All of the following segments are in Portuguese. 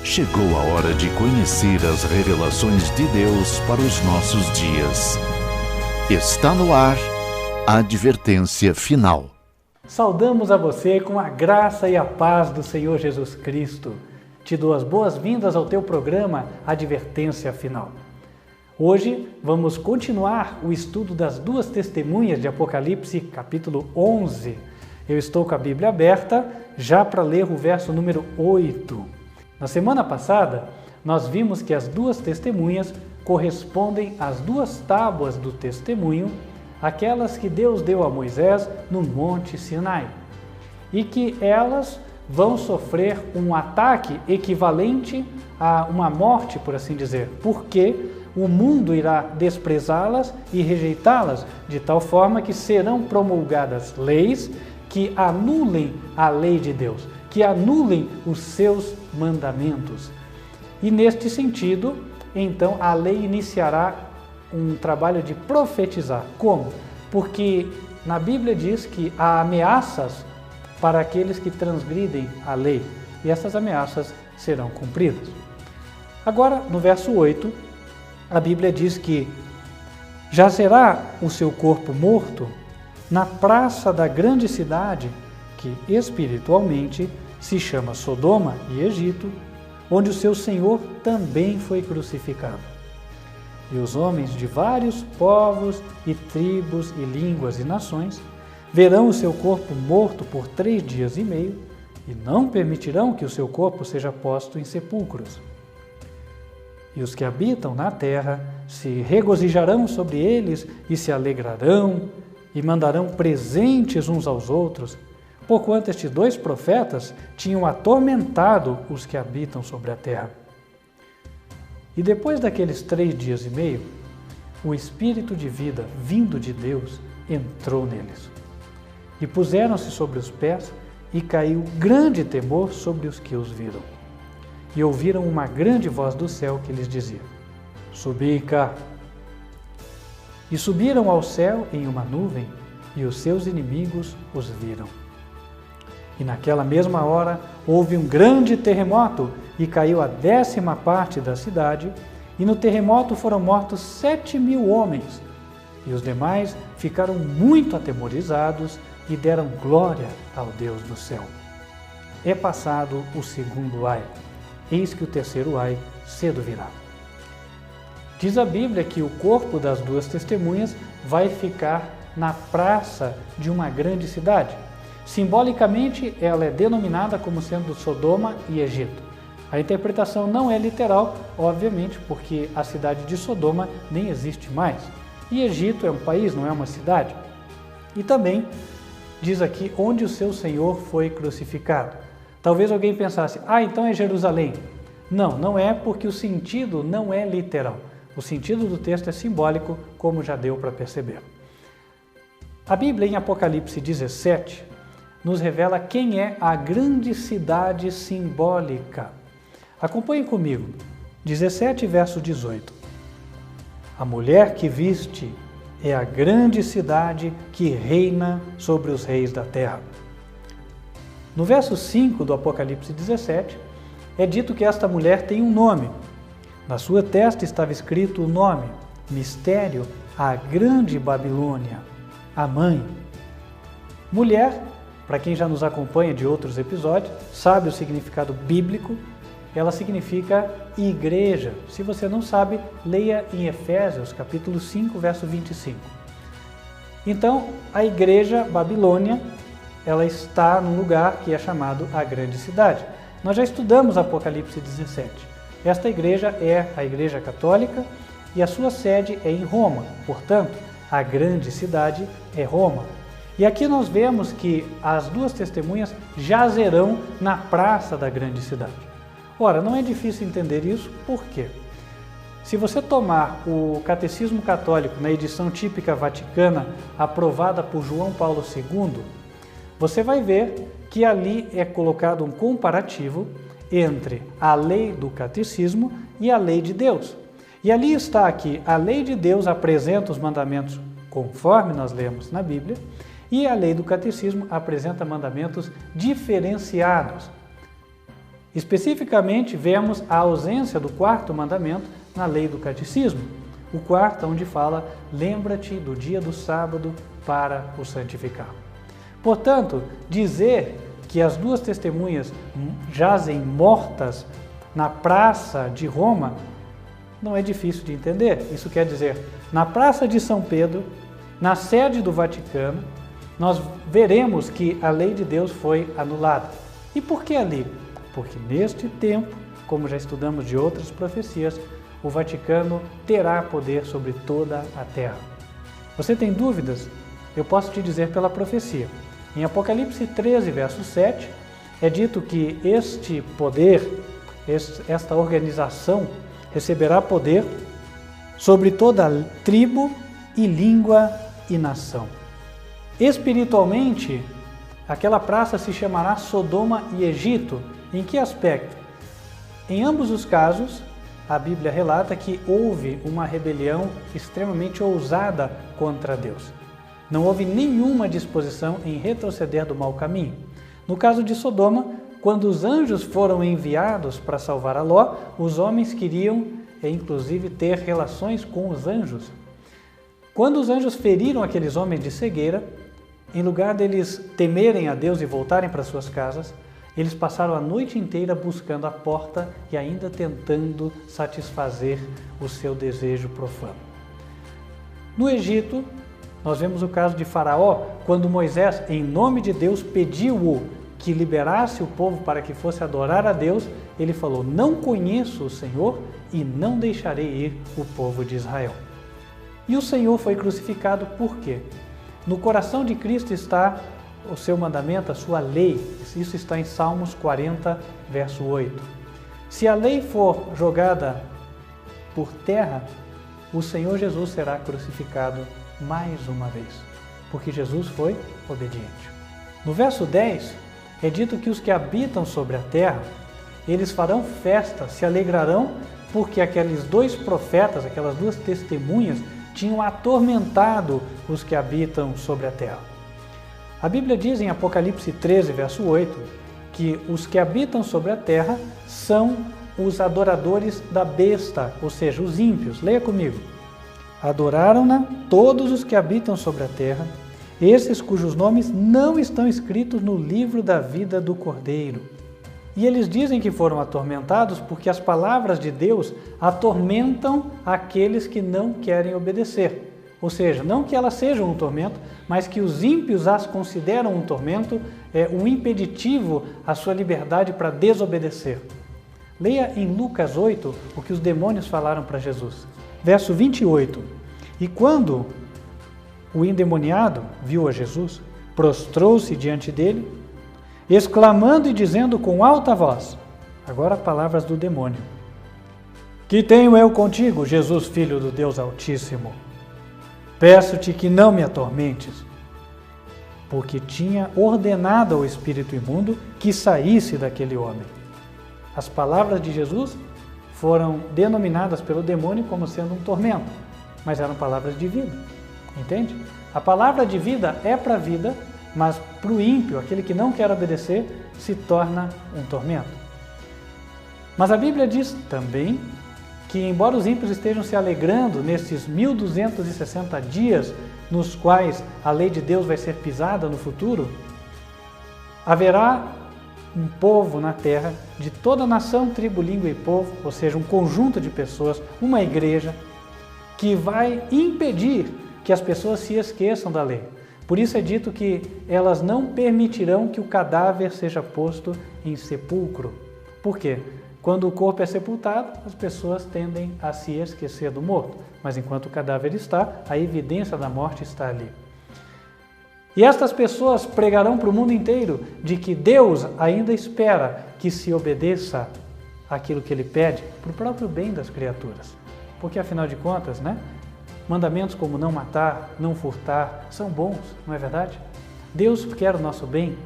Chegou a hora de conhecer as revelações de Deus para os nossos dias. Está no ar a advertência final. Saudamos a você com a graça e a paz do Senhor Jesus Cristo. Te dou as boas-vindas ao teu programa Advertência Final. Hoje vamos continuar o estudo das duas testemunhas de Apocalipse, capítulo 11. Eu estou com a Bíblia aberta já para ler o verso número 8. Na semana passada, nós vimos que as duas testemunhas correspondem às duas tábuas do testemunho, aquelas que Deus deu a Moisés no Monte Sinai, e que elas vão sofrer um ataque equivalente a uma morte, por assim dizer, porque o mundo irá desprezá-las e rejeitá-las, de tal forma que serão promulgadas leis que anulem a lei de Deus, que anulem os seus mandamentos. E neste sentido, então, a lei iniciará um trabalho de profetizar. Como? Porque na Bíblia diz que há ameaças para aqueles que transgridem a lei, e essas ameaças serão cumpridas. Agora, no verso 8, a Bíblia diz que jazerá o seu corpo morto na praça da grande cidade, que espiritualmente se chama Sodoma e Egito, onde o seu Senhor também foi crucificado. E os homens de vários povos e tribos e línguas e nações verão o seu corpo morto por 3 dias e meio e não permitirão que o seu corpo seja posto em sepulcros. E os que habitam na terra se regozijarão sobre eles e se alegrarão e mandarão presentes uns aos outros, porquanto estes 2 profetas tinham atormentado os que habitam sobre a terra. E depois daqueles 3 dias e meio, o Espírito de vida vindo de Deus entrou neles. E puseram-se sobre os pés e caiu grande temor sobre os que os viram. E ouviram uma grande voz do céu que lhes dizia: Subi cá. E subiram ao céu em uma nuvem, e os seus inimigos os viram. E naquela mesma hora houve um grande terremoto, e caiu a 10ª parte da cidade, e no terremoto foram mortos 7.000 homens. E os demais ficaram muito atemorizados e deram glória ao Deus do céu. É passado o 2º ai, eis que o 3º ai cedo virá. Diz a Bíblia que o corpo das duas testemunhas vai ficar na praça de uma grande cidade. Simbolicamente, ela é denominada como sendo Sodoma e Egito. A interpretação não é literal, obviamente, porque a cidade de Sodoma nem existe mais. E Egito é um país, não é uma cidade. E também diz aqui onde o seu Senhor foi crucificado. Talvez alguém pensasse, então é Jerusalém. Não, não é, porque o sentido não é literal. O sentido do texto é simbólico, como já deu para perceber. A Bíblia, em Apocalipse 17, nos revela quem é a grande cidade simbólica. Acompanhe comigo. 17, verso 18. A mulher que viste é a grande cidade que reina sobre os reis da terra. No verso 5 do Apocalipse 17, é dito que esta mulher tem um nome. Na sua testa estava escrito o nome, Mistério, a Grande Babilônia, a Mãe. Mulher, para quem já nos acompanha de outros episódios, sabe o significado bíblico, ela significa igreja. Se você não sabe, leia em Efésios, capítulo 5, verso 25. Então, a igreja Babilônia, ela está num lugar que é chamado a Grande Cidade. Nós já estudamos Apocalipse 17. Esta igreja é a Igreja Católica e a sua sede é em Roma. Portanto, a grande cidade é Roma. E aqui nós vemos que as duas testemunhas jazerão na praça da grande cidade. Ora, não é difícil entender isso, por quê? Se você tomar o Catecismo Católico na edição típica vaticana, aprovada por João Paulo II, você vai ver que ali é colocado um comparativo entre a lei do catecismo e a lei de Deus. E ali está que a lei de Deus apresenta os mandamentos conforme nós lemos na Bíblia, e a lei do catecismo apresenta mandamentos diferenciados. Especificamente, vemos a ausência do quarto mandamento na lei do catecismo. O quarto, onde fala, lembra-te do dia do sábado para o santificar. Portanto, dizer que as duas testemunhas jazem mortas na praça de Roma não é difícil de entender. Isso quer dizer, na praça de São Pedro, na sede do Vaticano, nós veremos que a lei de Deus foi anulada. E por que ali? Porque neste tempo, como já estudamos de outras profecias, o Vaticano terá poder sobre toda a terra. Você tem dúvidas? Eu posso te dizer pela profecia. Em Apocalipse 13, verso 7, é dito que este poder, esta organização, receberá poder sobre toda tribo e língua e nação. Espiritualmente, aquela praça se chamará Sodoma e Egito. Em que aspecto? Em ambos os casos, a Bíblia relata que houve uma rebelião extremamente ousada contra Deus. Não houve nenhuma disposição em retroceder do mau caminho. No caso de Sodoma, quando os anjos foram enviados para salvar a Ló, os homens queriam, inclusive, ter relações com os anjos. Quando os anjos feriram aqueles homens de cegueira, em lugar deles temerem a Deus e voltarem para suas casas, eles passaram a noite inteira buscando a porta e ainda tentando satisfazer o seu desejo profano. No Egito, nós vemos o caso de Faraó, quando Moisés, em nome de Deus, pediu-o que liberasse o povo para que fosse adorar a Deus, ele falou: não conheço o Senhor e não deixarei ir o povo de Israel. E o Senhor foi crucificado por quê? No coração de Cristo está o seu mandamento, a sua lei. Isso está em Salmos 40, verso 8. Se a lei for jogada por terra, o Senhor Jesus será crucificado mais uma vez, porque Jesus foi obediente. No verso 10, é dito que os que habitam sobre a terra, eles farão festa, se alegrarão, porque aqueles dois profetas, aquelas duas testemunhas, tinham atormentado os que habitam sobre a terra. A Bíblia diz em Apocalipse 13, verso 8, que os que habitam sobre a terra são os adoradores da besta, ou seja, os ímpios. Leia comigo. Adoraram-na todos os que habitam sobre a terra, esses cujos nomes não estão escritos no livro da vida do Cordeiro. E eles dizem que foram atormentados porque as palavras de Deus atormentam aqueles que não querem obedecer. Ou seja, não que elas sejam um tormento, mas que os ímpios as consideram um tormento, um impeditivo à sua liberdade para desobedecer. Leia em Lucas 8 o que os demônios falaram para Jesus. Verso 28. E quando o endemoniado viu a Jesus, prostrou-se diante dele, exclamando e dizendo com alta voz, agora palavras do demônio: que tenho eu contigo, Jesus, Filho do Deus Altíssimo? Peço-te que não me atormentes, porque tinha ordenado ao espírito imundo que saísse daquele homem. As palavras de Jesus foram denominadas pelo demônio como sendo um tormento, mas eram palavras de vida, entende? A palavra de vida é para a vida, mas para o ímpio, aquele que não quer obedecer, se torna um tormento. Mas a Bíblia diz também que, embora os ímpios estejam se alegrando nesses 1260 dias nos quais a lei de Deus vai ser pisada no futuro, haverá um povo na terra de toda nação, tribo, língua e povo, ou seja, um conjunto de pessoas, uma igreja, que vai impedir que as pessoas se esqueçam da lei. Por isso é dito que elas não permitirão que o cadáver seja posto em sepulcro. Por quê? Quando o corpo é sepultado, as pessoas tendem a se esquecer do morto, mas enquanto o cadáver está, a evidência da morte está ali. E estas pessoas pregarão para o mundo inteiro de que Deus ainda espera que se obedeça àquilo que Ele pede para o próprio bem das criaturas. Porque, afinal de contas, mandamentos como não matar, não furtar, são bons, não é verdade? Deus quer o nosso bem.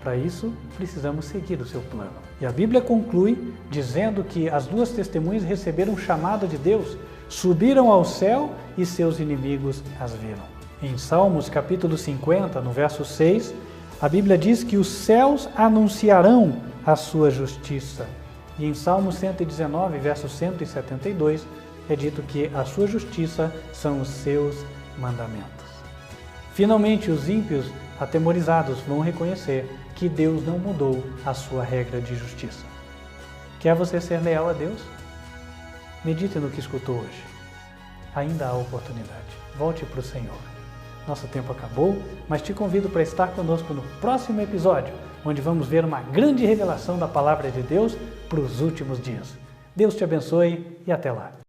Para isso, precisamos seguir o seu plano. E a Bíblia conclui dizendo que as duas testemunhas receberam um chamado de Deus, subiram ao céu e seus inimigos as viram. Em Salmos capítulo 50, no verso 6, a Bíblia diz que os céus anunciarão a sua justiça. E em Salmo 119, verso 172, é dito que a sua justiça são os seus mandamentos. Finalmente, os ímpios atemorizados vão reconhecer que Deus não mudou a sua regra de justiça. Quer você ser leal a Deus? Medite no que escutou hoje. Ainda há oportunidade. Volte para o Senhor. Nosso tempo acabou, mas te convido para estar conosco no próximo episódio, onde vamos ver uma grande revelação da Palavra de Deus para os últimos dias. Deus te abençoe e até lá.